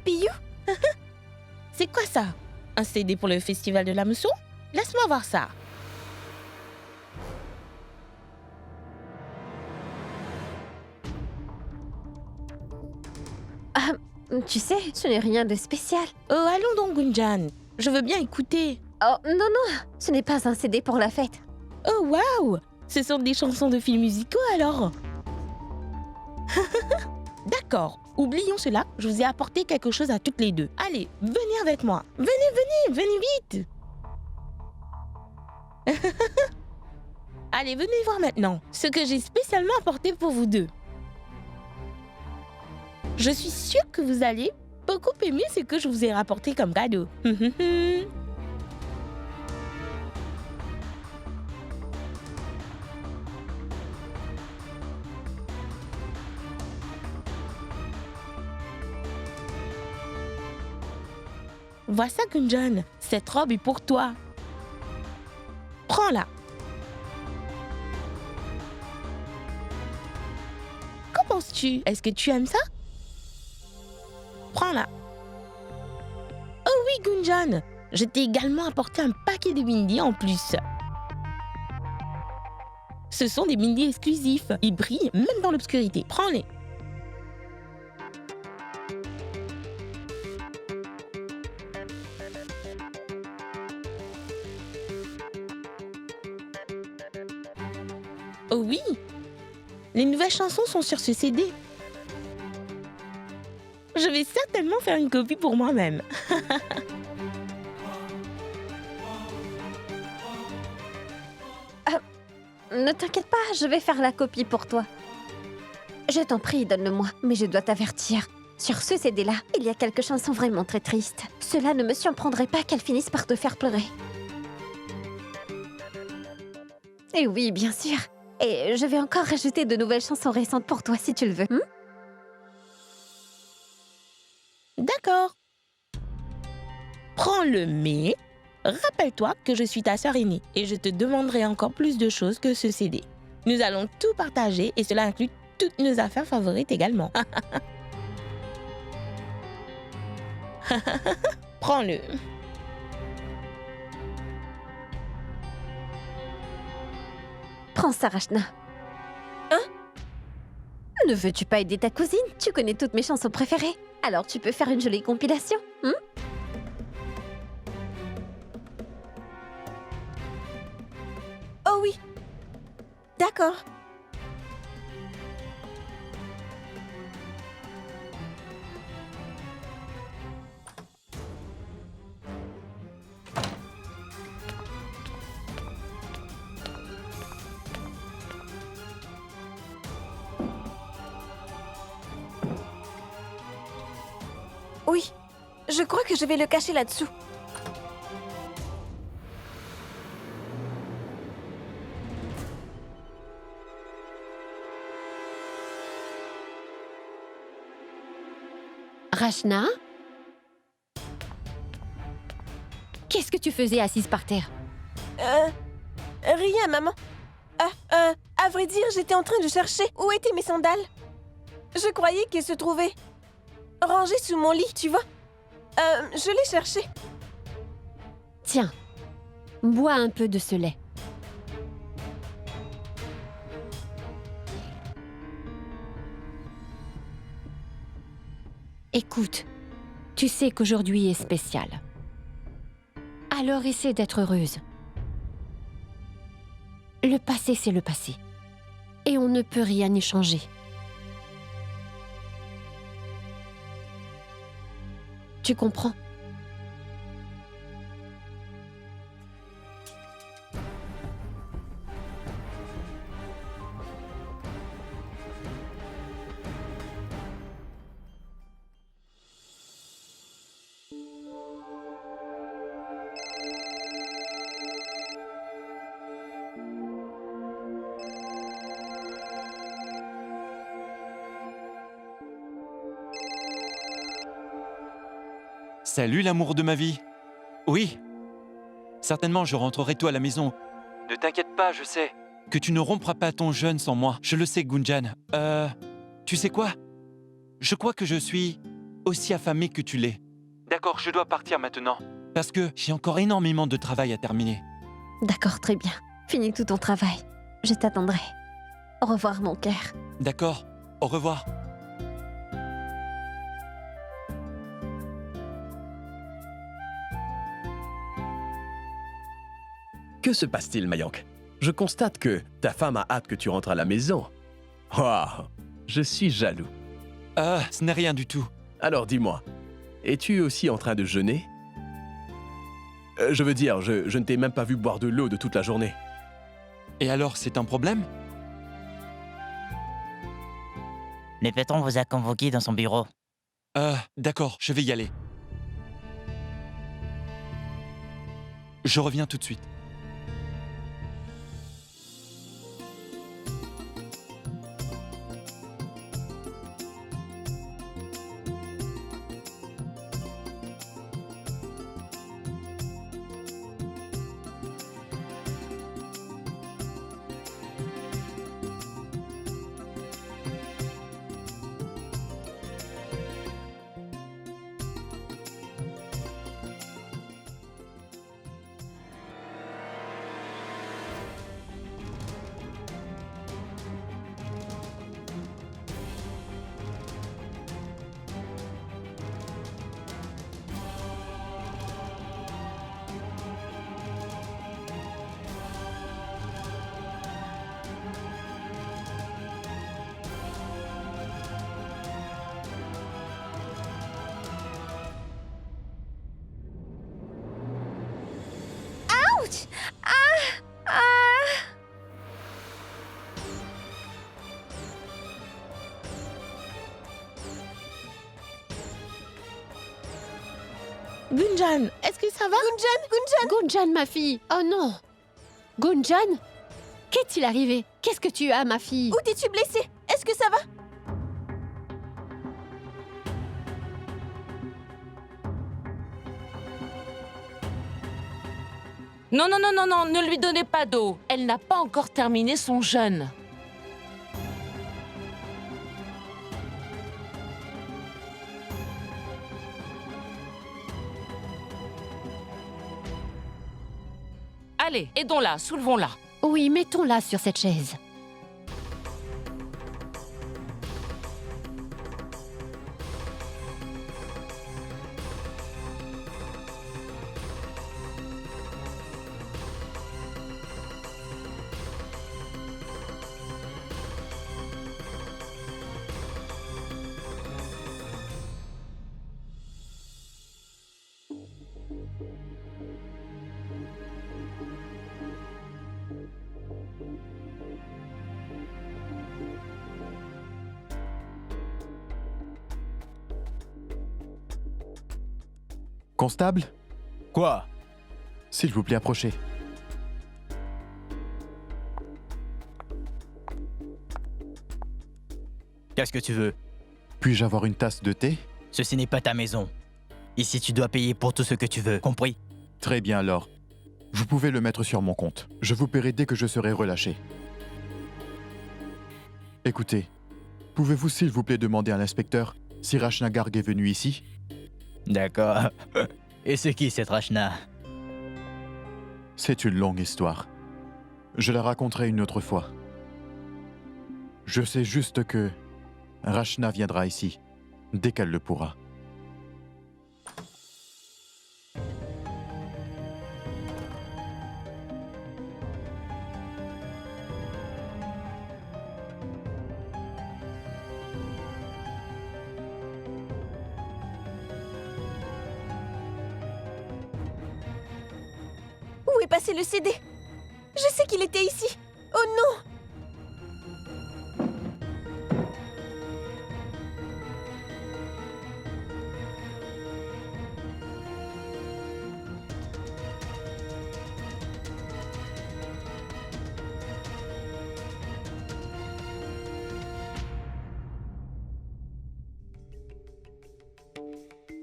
Piyou? C'est quoi ça? Un CD pour le festival de la mousson? Laisse-moi voir ça. Tu sais, ce n'est rien de spécial. Oh, allons donc, Gunjan. Je veux bien écouter. Oh, non, non, ce n'est pas un CD pour la fête. Oh, waouh! Ce sont des chansons de films musicaux, alors? D'accord. Oublions cela, je vous ai apporté quelque chose à toutes les deux. Allez, venez avec moi. Venez vite. Allez, venez voir maintenant ce que j'ai spécialement apporté pour vous deux. Je suis sûre que vous allez beaucoup aimer ce que je vous ai rapporté comme cadeau. Vois ça, Gunjan. Cette robe est pour toi. Prends-la. Qu'en penses-tu? Est-ce que tu aimes ça? Prends-la. Oh oui, Gunjan. Je t'ai également apporté un paquet de bindis en plus. Ce sont des bindis exclusifs. Ils brillent même dans l'obscurité. Prends-les. Oh oui, les nouvelles chansons sont sur ce CD. Je vais certainement faire une copie pour moi-même. Ne t'inquiète pas, je vais faire la copie pour toi. Je t'en prie, donne-le-moi, mais je dois t'avertir. Sur ce CD-là, il y a quelques chansons vraiment très tristes. Cela ne me surprendrait pas qu'elles finissent par te faire pleurer. Et oui, bien sûr. Et je vais encore rajouter de nouvelles chansons récentes pour toi si tu le veux. D'accord. Prends-le, mais rappelle-toi que je suis ta sœur aînée et je te demanderai encore plus de choses que ce CD. Nous allons tout partager et cela inclut toutes nos affaires favorites également. Prends-le. Prends ça, Rachna. Hein? Ne veux-tu pas aider ta cousine? Tu connais toutes mes chansons préférées. Alors tu peux faire une jolie compilation, Oh oui. D'accord. Oui, je crois que je vais le cacher là-dessous. Rachna? Qu'est-ce que tu faisais assise par terre? Rien, maman. À vrai dire, j'étais en train de chercher où étaient mes sandales. Je croyais qu'elles se trouvaient rangées sous mon lit, tu vois. Je les cherchais. Tiens, bois un peu de ce lait. Écoute, tu sais qu'aujourd'hui est spécial. Alors essaie d'être heureuse. Le passé, c'est le passé. Et on ne peut rien y changer. Tu comprends? Salut l'amour de ma vie. Oui. Certainement, je rentrerai tôt à la maison. Ne t'inquiète pas, je sais. Que tu ne rompras pas ton jeûne sans moi. Je le sais, Gunjan. Tu sais quoi? Je crois que je suis aussi affamé que tu l'es. D'accord, je dois partir maintenant, parce que j'ai encore énormément de travail à terminer. D'accord, très bien. Finis tout ton travail. Je t'attendrai. Au revoir, mon cœur. D'accord, au revoir. Que se passe-t-il, Mayank? Je constate que ta femme a hâte que tu rentres à la maison. Waouh, je suis jaloux. Ah, ce n'est rien du tout. Alors dis-moi, es-tu aussi en train de jeûner? Je veux dire, je ne t'ai même pas vu boire de l'eau de toute la journée. Et alors, c'est un problème? Le patron vous a convoqué dans son bureau. D'accord, je vais y aller. Je reviens tout de suite. Ouch! Ah! Ah! Gunjan, est-ce que ça va? Gunjan, ma fille. Oh non. Gunjan? Qu'est-il arrivé? Qu'est-ce que tu as, ma fille? Où t'es-tu blessée? Est-ce que ça va? Non, non, non, non, non, ne lui donnez pas d'eau. Elle n'a pas encore terminé son jeûne. Allez, aidons-la, soulevons-la. Oui, mettons-la sur cette chaise. Constable, Quoi? s'il vous plaît, approchez. Qu'est-ce que tu veux? Puis-je avoir une tasse de thé? Ceci n'est pas ta maison. Ici, tu dois payer pour tout ce que tu veux, compris? Très bien alors. Vous pouvez le mettre sur mon compte. Je vous paierai dès que je serai relâché. Écoutez, pouvez-vous s'il vous plaît demander à l'inspecteur si Rachna Garg est venu ici? D'accord. Et c'est qui cette Rachna? C'est une longue histoire. Je la raconterai une autre fois. Je sais juste que Rachna viendra ici, dès qu'elle le pourra. Où est passé le CD? Je sais qu'il était ici. Oh non!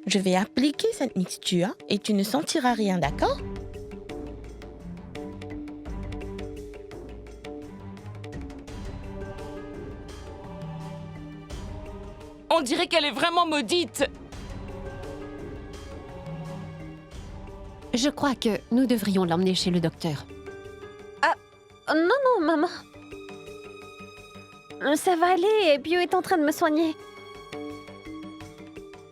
Je vais appliquer cette mixture et tu ne sentiras rien, d'accord? On dirait qu'elle est vraiment maudite. Je crois que nous devrions l'emmener chez le docteur. Non, non, maman. Ça va aller, Bio est en train de me soigner.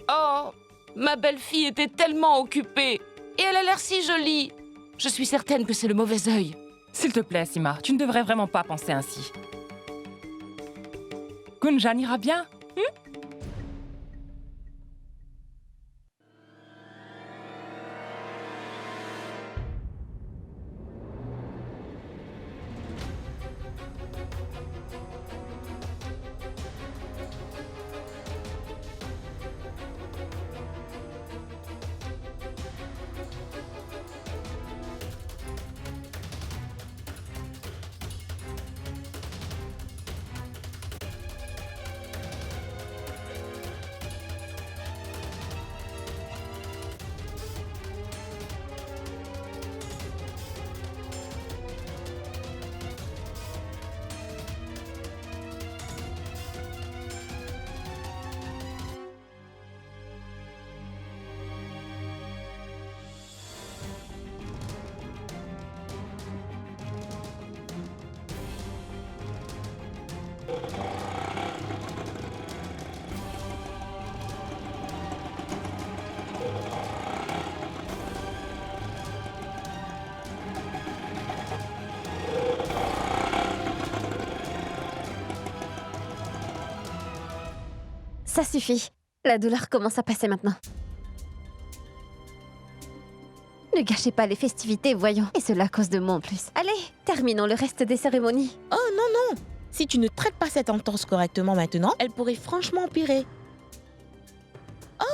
Oh, ma belle-fille était tellement occupée. Et elle a l'air si jolie. Je suis certaine que c'est le mauvais œil. S'il te plaît, Sima, tu ne devrais vraiment pas penser ainsi. Gunjan ira bien. Ça suffit. La douleur commence à passer maintenant. Ne gâchez pas les festivités, voyons. Et cela à cause de moi en plus. Allez, terminons le reste des cérémonies. Oh non, non. Si tu ne traites pas cette entorse correctement maintenant, elle pourrait franchement empirer.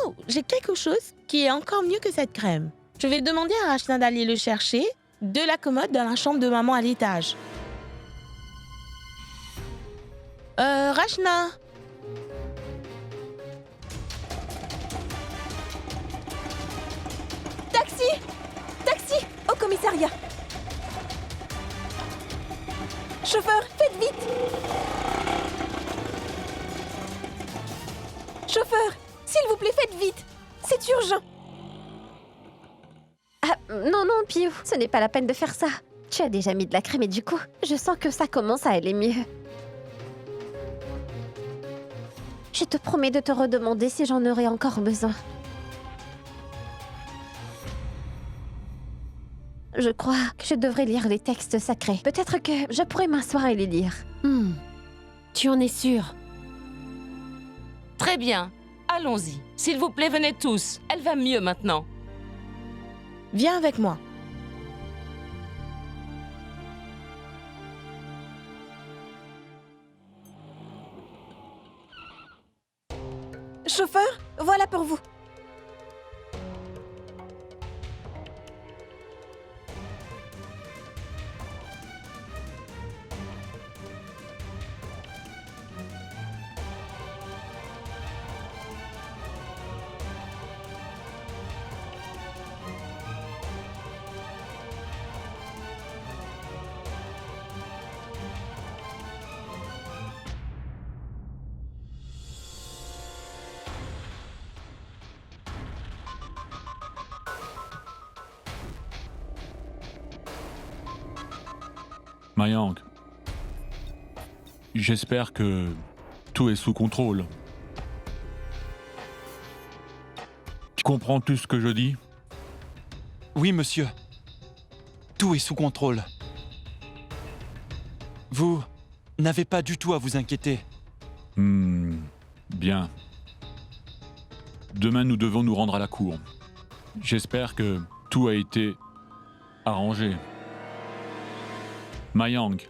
Oh, j'ai quelque chose qui est encore mieux que cette crème. Je vais demander à Rachna d'aller le chercher de la commode dans la chambre de maman à l'étage. Rachna. Taxi! Taxi! Au commissariat! Chauffeur, faites vite! Chauffeur, s'il vous plaît, faites vite! C'est urgent! Ah, non, non, Piou, ce n'est pas la peine de faire ça. Tu as déjà mis de la crème et du coup, je sens que ça commence à aller mieux. Je te promets de te redemander si j'en aurai encore besoin. Je crois que je devrais lire les textes sacrés. Peut-être que je pourrais m'asseoir et les lire. Tu en es sûre? Très bien. Allons-y. S'il vous plaît, venez tous. Elle va mieux maintenant. Viens avec moi. Chauffeur, voilà pour vous. Mayank, j'espère que tout est sous contrôle. Tu comprends tout ce que je dis? Oui, monsieur. Tout est sous contrôle. Vous n'avez pas du tout à vous inquiéter. Bien. Demain, nous devons nous rendre à la cour. J'espère que tout a été arrangé. Mayank,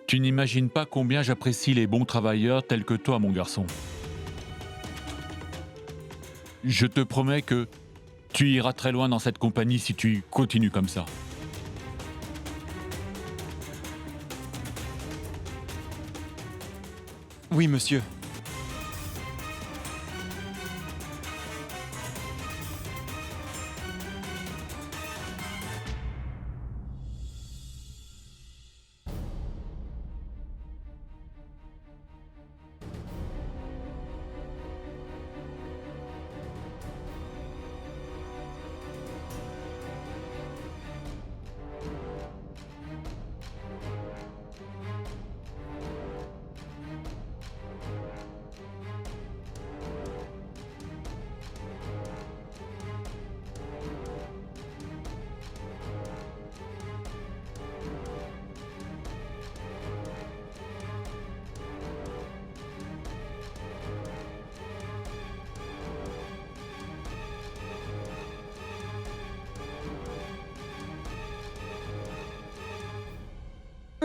tu n'imagines pas combien j'apprécie les bons travailleurs tels que toi, mon garçon. Je te promets que tu iras très loin dans cette compagnie si tu continues comme ça. Oui, monsieur.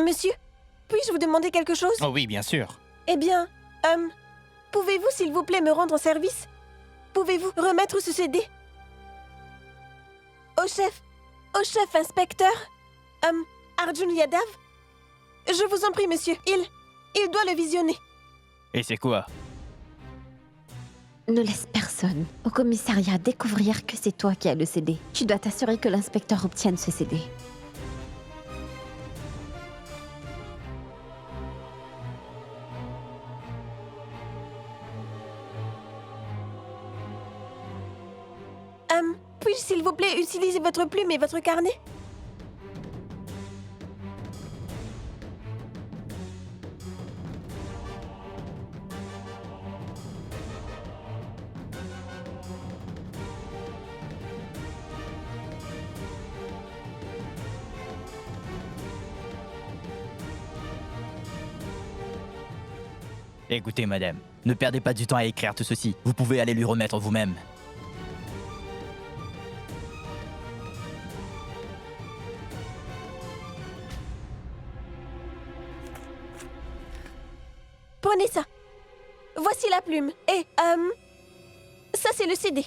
Monsieur, puis-je vous demander quelque chose? Oh oui, bien sûr. Eh bien, pouvez-vous s'il vous plaît me rendre service? Pouvez-vous remettre ce CD? Au chef inspecteur, Arjun Yadav? Je vous en prie, monsieur, il doit le visionner. Et c'est quoi? Ne laisse personne au commissariat découvrir que c'est toi qui as le CD. Tu dois t'assurer que l'inspecteur obtienne ce CD. Puis-je s'il vous plaît utiliser votre plume et votre carnet? Écoutez, madame, ne perdez pas du temps à écrire tout ceci. Vous pouvez aller lui remettre vous-même. Prenez ça. Voici la plume. Et, ça c'est le CD.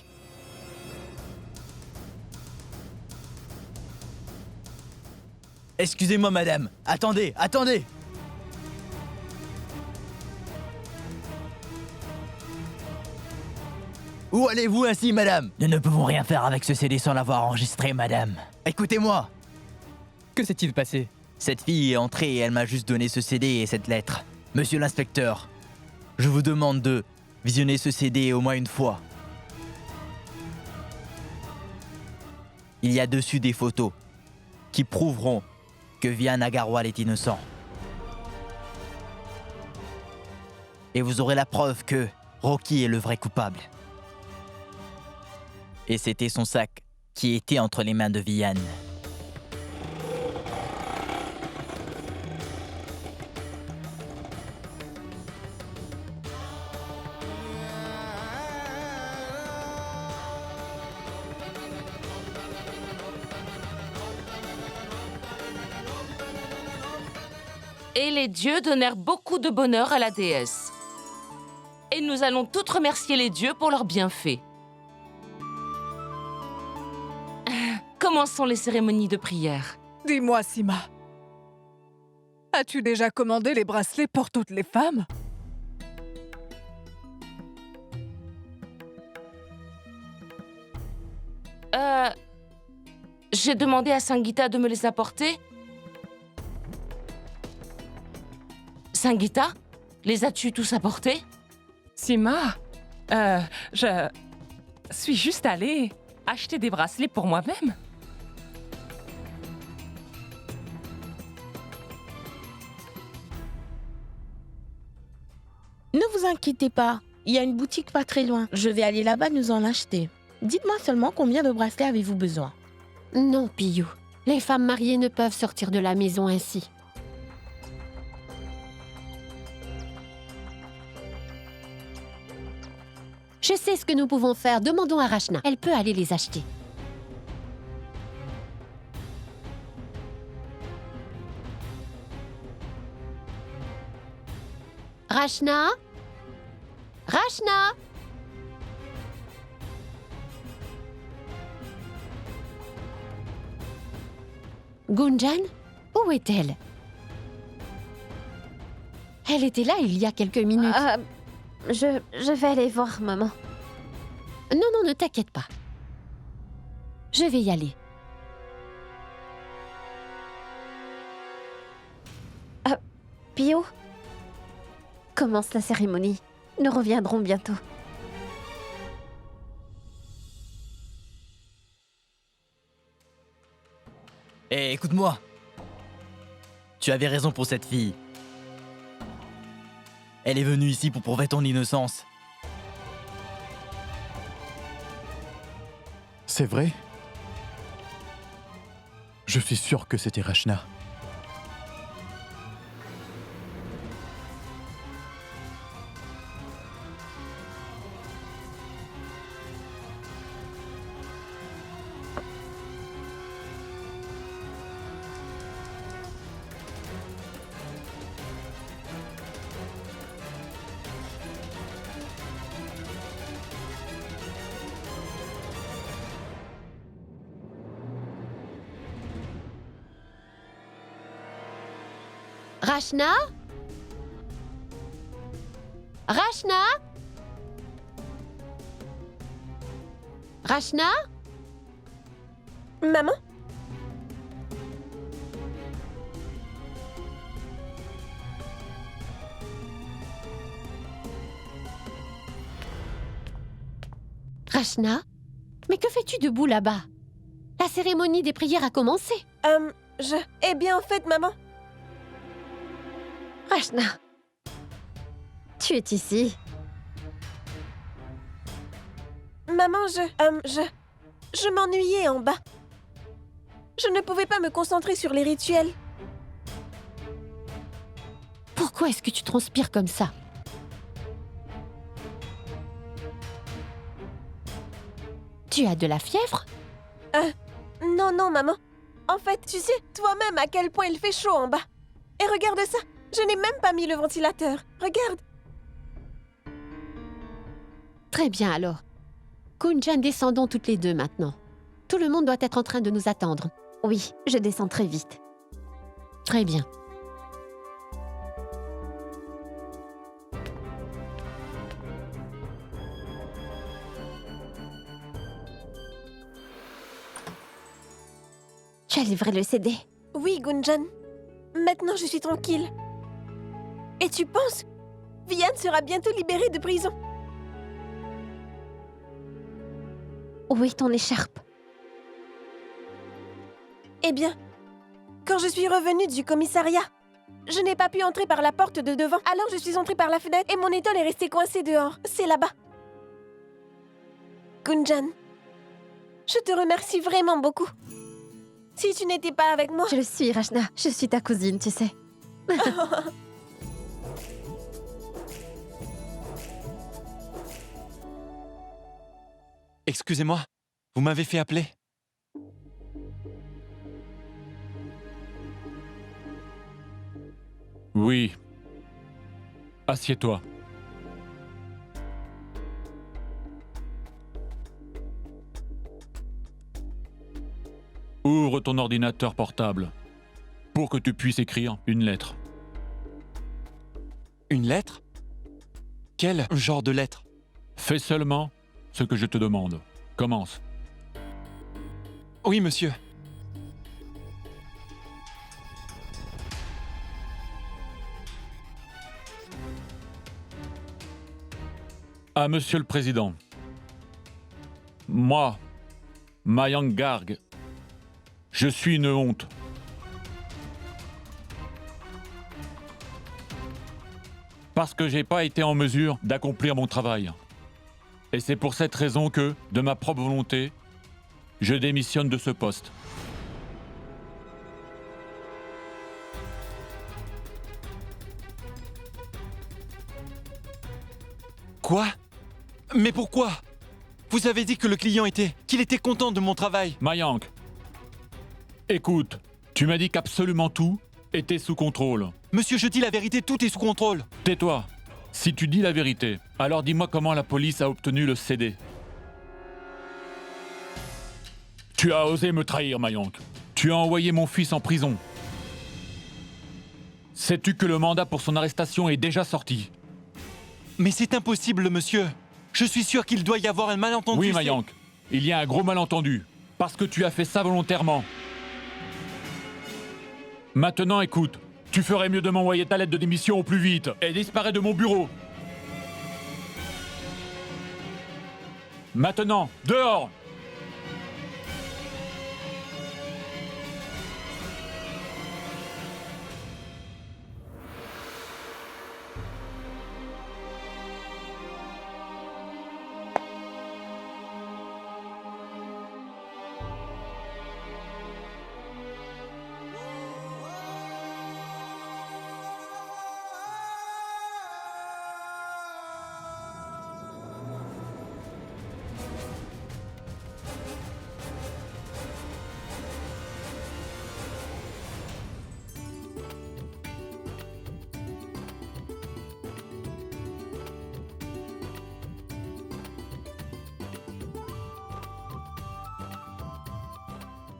Excusez-moi, madame. Attendez, attendez. Où allez-vous ainsi, madame? Nous ne pouvons rien faire avec ce CD sans l'avoir enregistré, madame. Écoutez-moi. Que s'est-il passé? Cette fille est entrée et elle m'a juste donné ce CD et cette lettre. Monsieur l'inspecteur, je vous demande de visionner ce CD au moins une fois. Il y a dessus des photos qui prouveront que Vian Agarwal est innocent. Et vous aurez la preuve que Rocky est le vrai coupable. Et c'était son sac qui était entre les mains de Vian. Et les dieux donnèrent beaucoup de bonheur à la déesse. Et nous allons toutes remercier les dieux pour leurs bienfaits. Commençons les cérémonies de prière. Dis-moi, Sima. As-tu déjà commandé les bracelets pour toutes les femmes? J'ai demandé à Sangeeta de me les apporter. Sangeeta, les as-tu tous apportés? Sima, je suis juste allée acheter des bracelets pour moi-même. Ne vous inquiétez pas, il y a une boutique pas très loin. Je vais aller là-bas nous en acheter. Dites-moi seulement combien de bracelets avez-vous besoin? Non, Piyou. Les femmes mariées ne peuvent sortir de la maison ainsi. Je sais ce que nous pouvons faire. Demandons à Rachna. Elle peut aller les acheter. Rachna? Rachna? Gunjan? Où est-elle? Elle était là il y a quelques minutes. Je vais aller voir maman. Non, ne t'inquiète pas. Je vais y aller. Pio, commence la cérémonie. Nous reviendrons bientôt. Hé, écoute-moi. Tu avais raison pour cette fille. Elle est venue ici pour prouver ton innocence. C'est vrai? Je suis sûr que c'était Rachna. Rachna? Rachna? Rachna? Maman? Rachna? Mais que fais-tu debout là-bas? La cérémonie des prières a commencé. Eh bien, en fait, maman... Rachna, tu es ici. Maman, je m'ennuyais en bas. Je ne pouvais pas me concentrer sur les rituels. Pourquoi est-ce que tu transpires comme ça? Tu as de la fièvre? Non, non, maman. En fait, tu sais toi-même à quel point il fait chaud en bas. Et regarde ça, je n'ai même pas mis le ventilateur. Regarde. Très bien alors. Gunjan, descendons toutes les deux maintenant. Tout le monde doit être en train de nous attendre. Oui, je descends très vite. Très bien. Tu as livré le CD? Oui, Gunjan. Maintenant, je suis tranquille. Et tu penses Vian sera bientôt libérée de prison? Où est ton écharpe? Eh bien, quand je suis revenue du commissariat, je n'ai pas pu entrer par la porte de devant. Alors je suis entrée par la fenêtre et mon étole est restée coincée dehors. C'est là-bas. Gunjan, je te remercie vraiment beaucoup. Si tu n'étais pas avec moi... Je le suis, Rachna. Je suis ta cousine, tu sais. Excusez-moi, vous m'avez fait appeler? Oui. Assieds-toi. Ouvre ton ordinateur portable pour que tu puisses écrire une lettre. Une lettre? Quel genre de lettre? Fais seulement ce que je te demande. Commence. Oui, monsieur. À Monsieur le Président. Moi, Mayank Garg, je suis une honte. Parce que j'ai pas été en mesure d'accomplir mon travail. Et c'est pour cette raison que, de ma propre volonté, je démissionne de ce poste. Quoi? Mais pourquoi? Vous avez dit que le client qu'il était content de mon travail. Mayank, écoute, tu m'as dit qu'absolument tout était sous contrôle. Monsieur, je dis la vérité, tout est sous contrôle. Tais-toi. Si tu dis la vérité, alors dis-moi comment la police a obtenu le CD. Tu as osé me trahir, Mayank. Tu as envoyé mon fils en prison. Sais-tu que le mandat pour son arrestation est déjà sorti? Mais c'est impossible, monsieur. Je suis sûr qu'il doit y avoir un malentendu. Oui, Mayank. Il y a un gros malentendu. Parce que tu as fait ça volontairement. Maintenant, écoute. Tu ferais mieux de m'envoyer ta lettre de démission au plus vite et disparaître de mon bureau. Maintenant, dehors!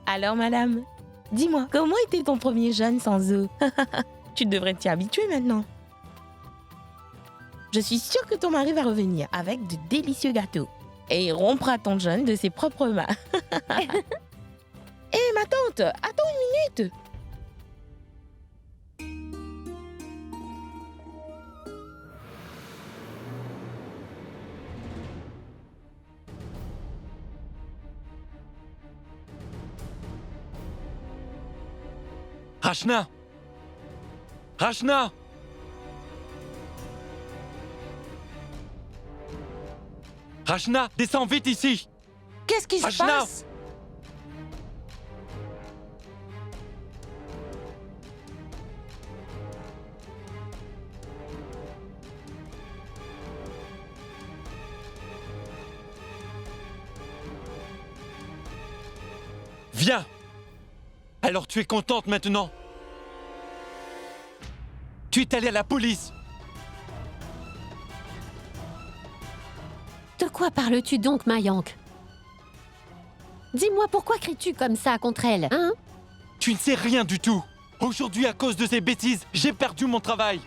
Alors, madame, dis-moi, comment était ton premier jeûne sans eau? Tu devrais t'y habituer maintenant. Je suis sûre que ton mari va revenir avec de délicieux gâteaux. Et il rompra ton jeûne de ses propres mains. Hé, ma tante, attends une minute. Rachna! Rachna! Rachna, descends vite ici! Qu'est-ce qui se Rachna! passe? Viens! Alors tu es contente maintenant? Tu es allée à la police! De quoi parles-tu donc, Mayank? Dis-moi, pourquoi cries-tu comme ça contre elle, hein? Tu ne sais rien du tout! Aujourd'hui, à cause de ces bêtises, j'ai perdu mon travail!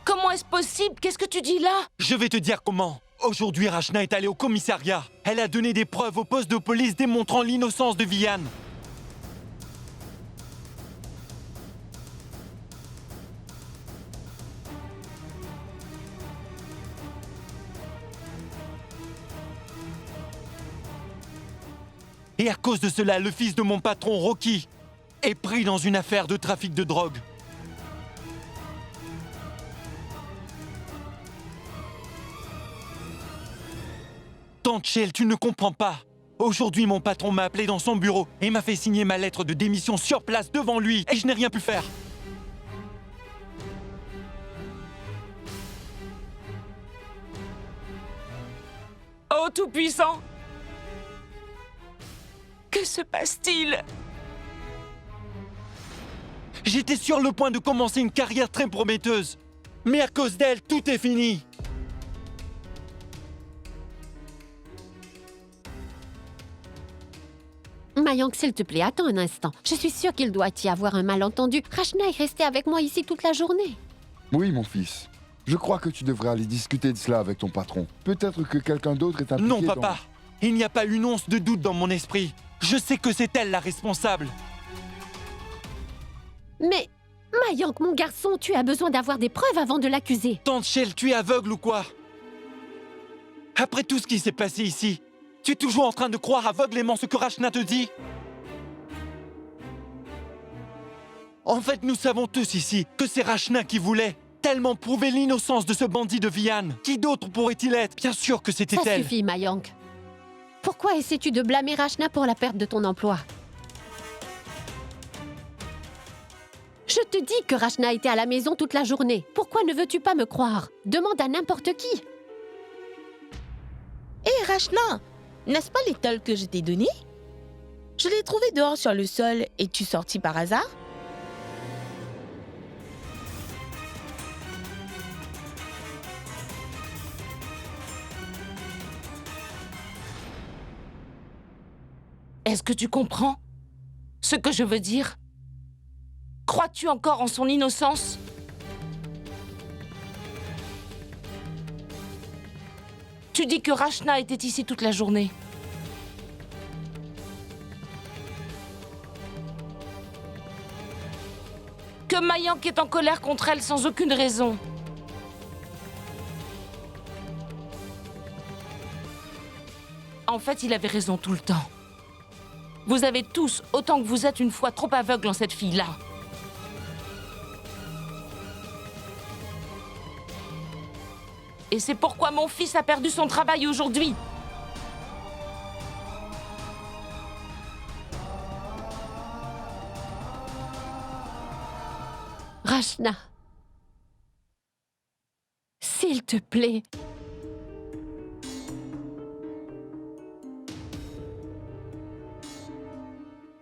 Comment est-ce possible? Qu'est-ce que tu dis là? Je vais te dire comment. Aujourd'hui, Rachna est allée au commissariat. Elle a donné des preuves au poste de police démontrant l'innocence de Vian. Et à cause de cela, le fils de mon patron, Rocky, est pris dans une affaire de trafic de drogue. Tante Shell, tu ne comprends pas. Aujourd'hui, mon patron m'a appelé dans son bureau et m'a fait signer ma lettre de démission sur place devant lui et je n'ai rien pu faire. Oh Tout-Puissant! Que se passe-t-il? J'étais sur le point de commencer une carrière très prometteuse. Mais à cause d'elle, tout est fini. Mayank, s'il te plaît, attends un instant. Je suis sûre qu'il doit y avoir un malentendu. Rachna est restée avec moi ici toute la journée. Oui, mon fils. Je crois que tu devrais aller discuter de cela avec ton patron. Peut-être que quelqu'un d'autre est impliqué Non, papa. Il n'y a pas une once de doute dans mon esprit. Je sais que c'est elle la responsable. Mais, Mayank, mon garçon, tu as besoin d'avoir des preuves avant de l'accuser. Tante Shell, tu es aveugle ou quoi? Après tout ce qui s'est passé ici, tu es toujours en train de croire aveuglément ce que Rachna te dit? En fait, nous savons tous ici que c'est Rachna qui voulait tellement prouver l'innocence de ce bandit de Vian. Qui d'autre pourrait-il être? Bien sûr que c'était Ça elle. suffit, Mayank. Pourquoi essaies-tu de blâmer Rachna pour la perte de ton emploi? Je te dis que Rachna était à la maison toute la journée. Pourquoi ne veux-tu pas me croire? Demande à n'importe qui. Hé, Rachna, n'est-ce pas l'étole que je t'ai donnée? Je l'ai trouvée dehors sur le sol. Es-tu sortie par hasard? Est-ce que tu comprends ce que je veux dire? Crois-tu encore en son innocence? Tu dis que Rachna était ici toute la journée. Que Mayank est en colère contre elle sans aucune raison. En fait, il avait raison tout le temps. Vous avez tous, autant que vous êtes une fois trop aveugles en cette fille-là. Et c'est pourquoi mon fils a perdu son travail aujourd'hui. Rachna, s'il te plaît.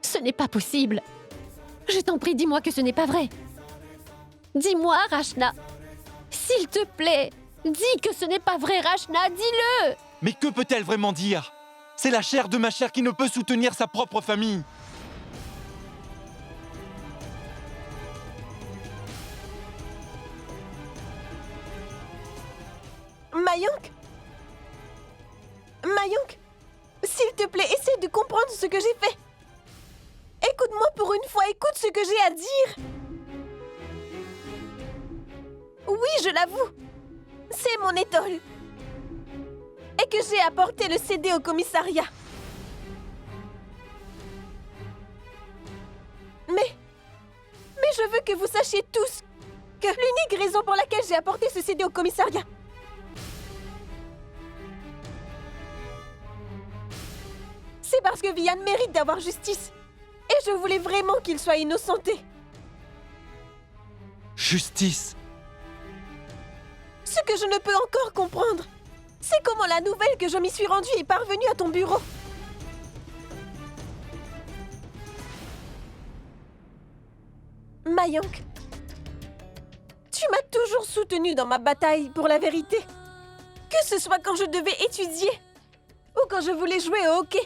Ce n'est pas possible. Je t'en prie, dis-moi que ce n'est pas vrai. Dis-moi, Rachna. S'il te plaît, dis que ce n'est pas vrai, Rachna, dis-le. Mais que peut-elle vraiment dire? C'est la chair de ma chair qui ne peut soutenir sa propre famille. Mayank? Mayank, s'il te plaît, essaie de comprendre ce que j'ai fait. Écoute-moi pour une fois, écoute ce que j'ai à dire. Oui, je l'avoue, c'est mon étole. Et que j'ai apporté le CD au commissariat. Mais je veux que vous sachiez tous que l'unique raison pour laquelle j'ai apporté ce CD au commissariat, c'est parce que Vianne mérite d'avoir justice. Et je voulais vraiment qu'il soit innocenté. Justice. Ce que je ne peux encore comprendre, c'est comment la nouvelle que je m'y suis rendue est parvenue à ton bureau. Mayank, tu m'as toujours soutenue dans ma bataille pour la vérité. Que ce soit quand je devais étudier ou quand je voulais jouer au hockey.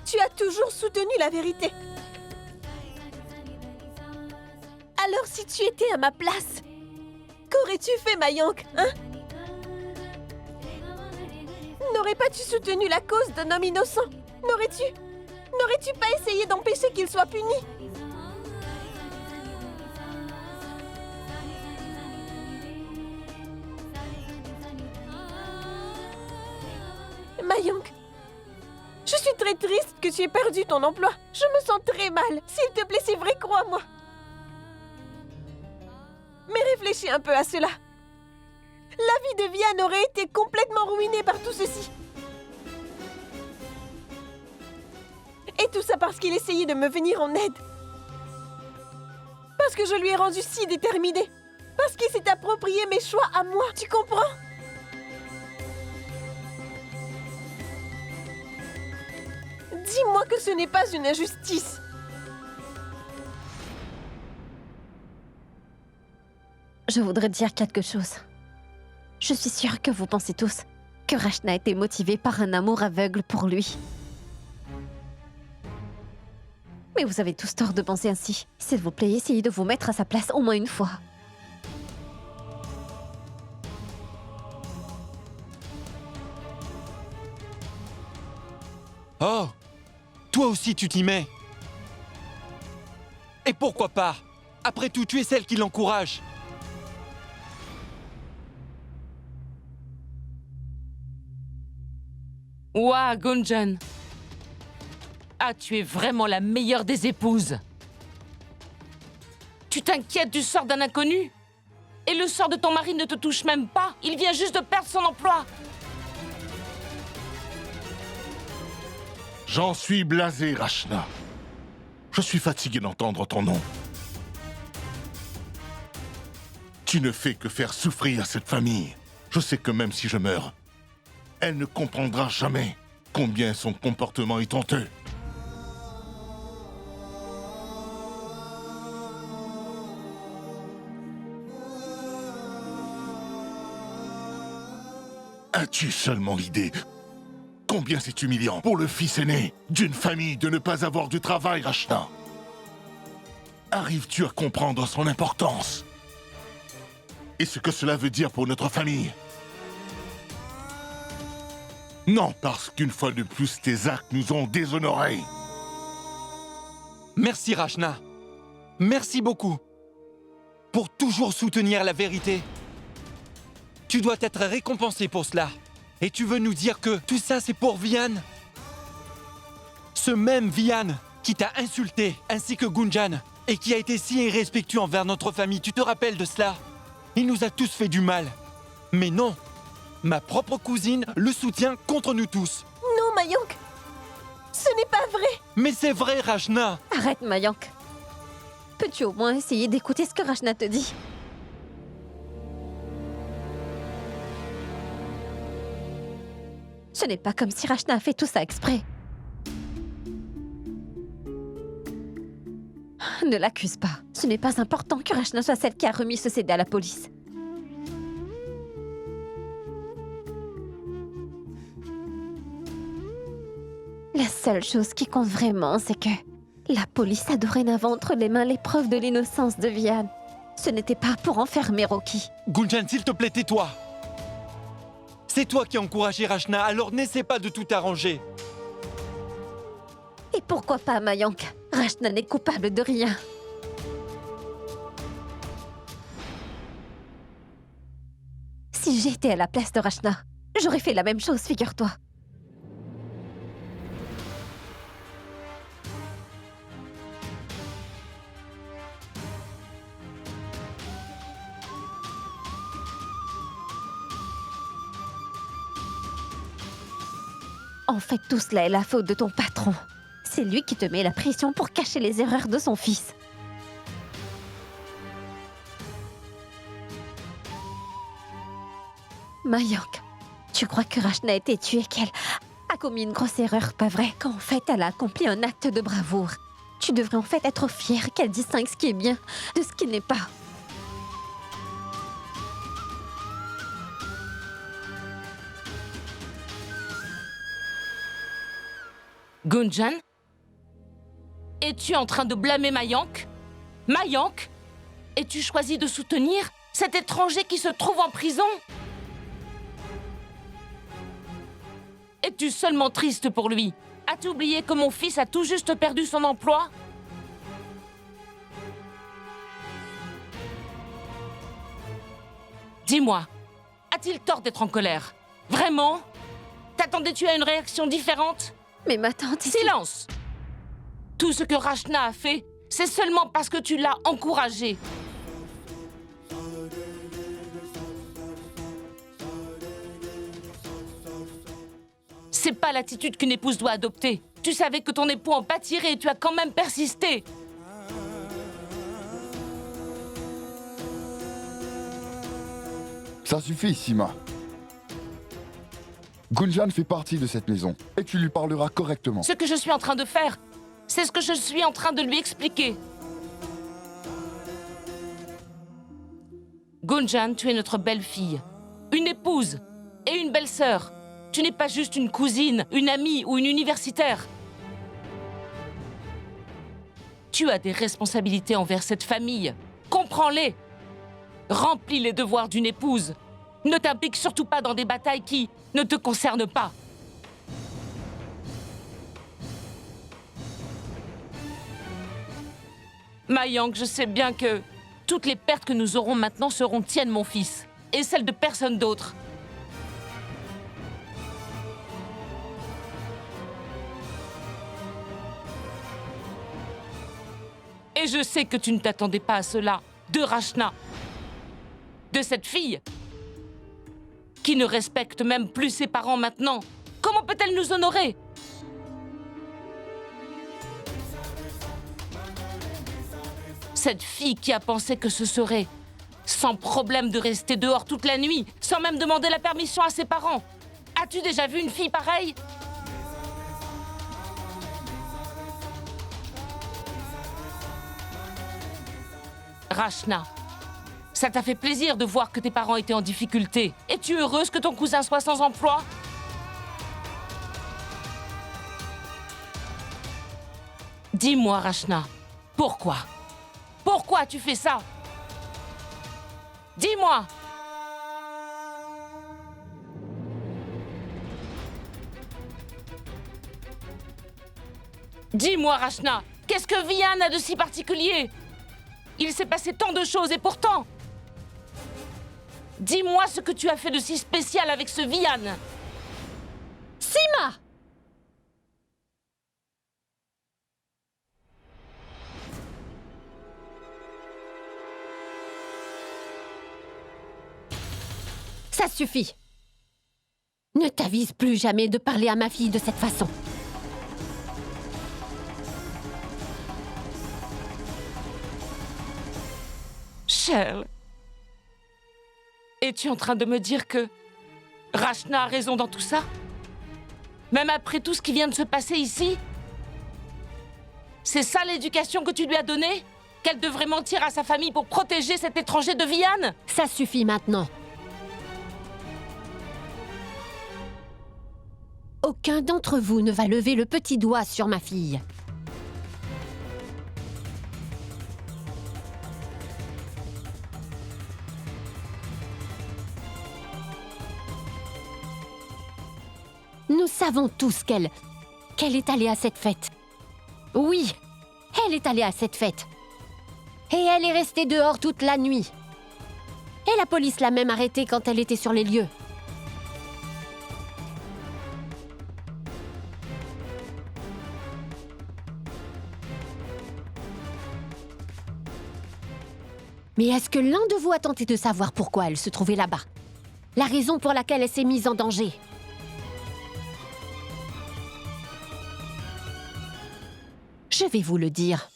Tu as toujours soutenu la vérité. Alors si tu étais à ma place, qu'aurais-tu fait, Mayank, hein? N'aurais-tu pas soutenu la cause d'un homme innocent? N'aurais-tu pas essayé d'empêcher qu'il soit puni? Mayank, je suis très triste que tu aies perdu ton emploi. Je me sens très mal. S'il te plaît, c'est vrai, crois-moi. Mais réfléchis un peu à cela. La vie de Vianne aurait été complètement ruinée par tout ceci. Et tout ça parce qu'il essayait de me venir en aide. Parce que je lui ai rendu si déterminée. Parce qu'il s'est approprié mes choix à moi, tu comprends? Dis-moi que ce n'est pas une injustice. Je voudrais dire quelque chose. Je suis sûre que vous pensez tous que Rachna était motivée par un amour aveugle pour lui. Mais vous avez tous tort de penser ainsi. S'il vous plaît, essayez de vous mettre à sa place au moins une fois. Oh, toi aussi tu t'y mets. Et pourquoi pas? Après tout, tu es celle qui l'encourage. Ouah, Gunjan. Ah, tu es vraiment la meilleure des épouses. Tu t'inquiètes du sort d'un inconnu? Et le sort de ton mari ne te touche même pas. Il vient juste de perdre son emploi. J'en suis blasé, Rachna. Je suis fatigué d'entendre ton nom. Tu ne fais que faire souffrir cette famille. Je sais que même si je meurs, elle ne comprendra jamais combien son comportement est honteux. As-tu seulement l'idée combien c'est humiliant pour le fils aîné d'une famille de ne pas avoir de travail, Rachna? Arrives-tu à comprendre son importance et ce que cela veut dire pour notre famille? Non, parce qu'une fois de plus, tes actes nous ont déshonorés. Merci, Rachna. Merci beaucoup. Pour toujours soutenir la vérité. Tu dois être récompensé pour cela. Et tu veux nous dire que tout ça, c'est pour Vianne? Ce même Vianne qui t'a insulté, ainsi que Gunjan, et qui a été si irrespectueux envers notre famille, tu te rappelles de cela? Il nous a tous fait du mal. Mais non, ma propre cousine le soutient contre nous tous. Non, Mayank, ce n'est pas vrai. Mais c'est vrai, Rachna. Arrête, Mayank. Peux-tu au moins essayer d'écouter ce que Rachna te dit? Ce n'est pas comme si Rachna a fait tout ça exprès. Ne l'accuse pas. Ce n'est pas important que Rachna soit celle qui a remis ce CD à la police. La seule chose qui compte vraiment, c'est que la police a dorénavant entre les mains les preuves de l'innocence de Vian. Ce n'était pas pour enfermer Rocky. Gunjan, s'il te plaît, tais-toi. C'est toi qui as encouragé Rachna, alors n'essaie pas de tout arranger. Et pourquoi pas Mayank? Rachna n'est coupable de rien. Si j'étais à la place de Rachna, j'aurais fait la même chose, figure-toi. En fait, tout cela est la faute de ton patron. C'est lui qui te met la pression pour cacher les erreurs de son fils. Mayank, tu crois que Rachna a été tuée, qu'elle a commis une grosse erreur, pas vrai? Qu'en fait, elle a accompli un acte de bravoure. Tu devrais en fait être fier qu'elle distingue ce qui est bien de ce qui n'est pas. Gunjan? Es-tu en train de blâmer Mayank? Mayank? Es-tu choisi de soutenir cet étranger qui se trouve en prison? Es-tu seulement triste pour lui? As-tu oublié que mon fils a tout juste perdu son emploi? Dis-moi, a-t-il tort d'être en colère? Vraiment? T'attendais-tu à une réaction différente? Mais ma tante... Silence! Tout ce que Rachna a fait, c'est seulement parce que tu l'as encouragé. C'est pas l'attitude qu'une épouse doit adopter. Tu savais que ton époux en pâtirait et tu as quand même persisté. Ça suffit, Sima. Gunjan fait partie de cette maison et tu lui parleras correctement. Ce que je suis en train de faire, c'est ce que je suis en train de lui expliquer. Gunjan, tu es notre belle-fille, une épouse et une belle-sœur. Tu n'es pas juste une cousine, une amie ou une universitaire. Tu as des responsabilités envers cette famille. Comprends-les. Remplis les devoirs d'une épouse. Ne t'implique surtout pas dans des batailles qui ne te concernent pas. Mayank, je sais bien que toutes les pertes que nous aurons maintenant seront tiennes, mon fils, et celles de personne d'autre. Et je sais que tu ne t'attendais pas à cela de Rachna, de cette fille qui ne respecte même plus ses parents maintenant. Comment peut-elle nous honorer? Cette fille qui a pensé que ce serait sans problème de rester dehors toute la nuit, sans même demander la permission à ses parents. As-tu déjà vu une fille pareille? Rachna, ça t'a fait plaisir de voir que tes parents étaient en difficulté. Es-tu heureuse que ton cousin soit sans emploi? Dis-moi, Rachna, pourquoi? Pourquoi tu fais ça? Dis-moi! Dis-moi, Rachna, qu'est-ce que Vian a de si particulier? Il s'est passé tant de choses et pourtant... Dis-moi ce que tu as fait de si spécial avec ce Vian. Sima! Ça suffit. Ne t'avise plus jamais de parler à ma fille de cette façon. Shell, es-tu en train de me dire que Rachna a raison dans tout ça? Même après tout ce qui vient de se passer ici? C'est ça l'éducation que tu lui as donnée? Qu'elle devrait mentir à sa famille pour protéger cet étranger de Vian? Ça suffit maintenant. aucun d'entre vous ne va lever le petit doigt sur ma fille. Nous savons tous qu'elle est allée à cette fête. Oui, elle est allée à cette fête. Et elle est restée dehors toute la nuit. Et la police l'a même arrêtée quand elle était sur les lieux. Mais est-ce que l'un de vous a tenté de savoir pourquoi elle se trouvait là-bas? La raison pour laquelle elle s'est mise en danger? Je vais vous le dire.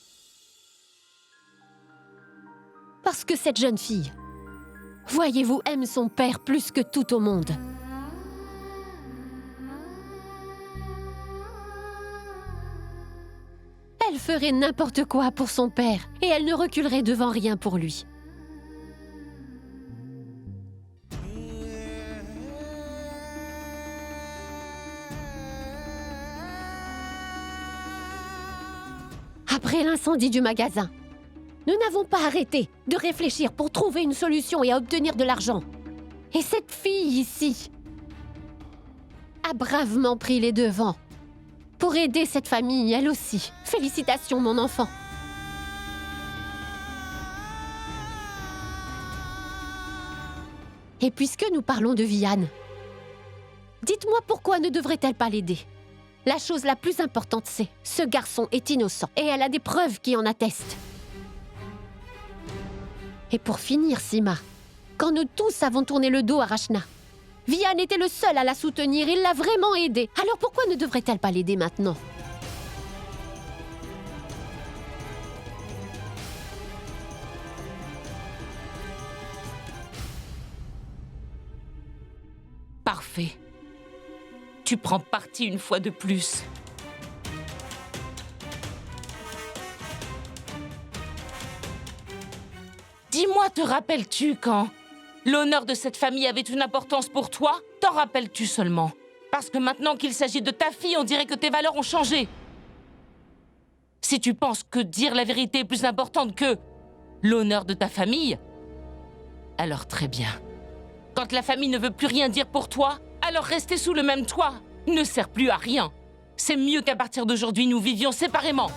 Parce que cette jeune fille, voyez-vous, aime son père plus que tout au monde. Elle ferait n'importe quoi pour son père et elle ne reculerait devant rien pour lui. Après l'incendie du magasin, nous n'avons pas arrêté de réfléchir pour trouver une solution et à obtenir de l'argent. Et cette fille ici a bravement pris les devants pour aider cette famille, elle aussi. Félicitations, mon enfant. Et puisque nous parlons de Vianne, dites-moi pourquoi ne devrait-elle pas l'aider? La chose la plus importante, c'est ce garçon est innocent et elle a des preuves qui en attestent. Et pour finir, Sima, quand nous tous avons tourné le dos à Rachna, Vianne était le seul à la soutenir, il l'a vraiment aidée. Alors pourquoi ne devrait-elle pas l'aider maintenant? Parfait. Tu prends parti une fois de plus. Dis-moi, te rappelles-tu quand l'honneur de cette famille avait une importance pour toi? T'en rappelles-tu seulement? Parce que maintenant qu'il s'agit de ta fille, on dirait que tes valeurs ont changé. Si tu penses que dire la vérité est plus importante que l'honneur de ta famille, alors très bien. Quand la famille ne veut plus rien dire pour toi, alors rester sous le même toit ne sert plus à rien. C'est mieux qu'à partir d'aujourd'hui, nous vivions séparément.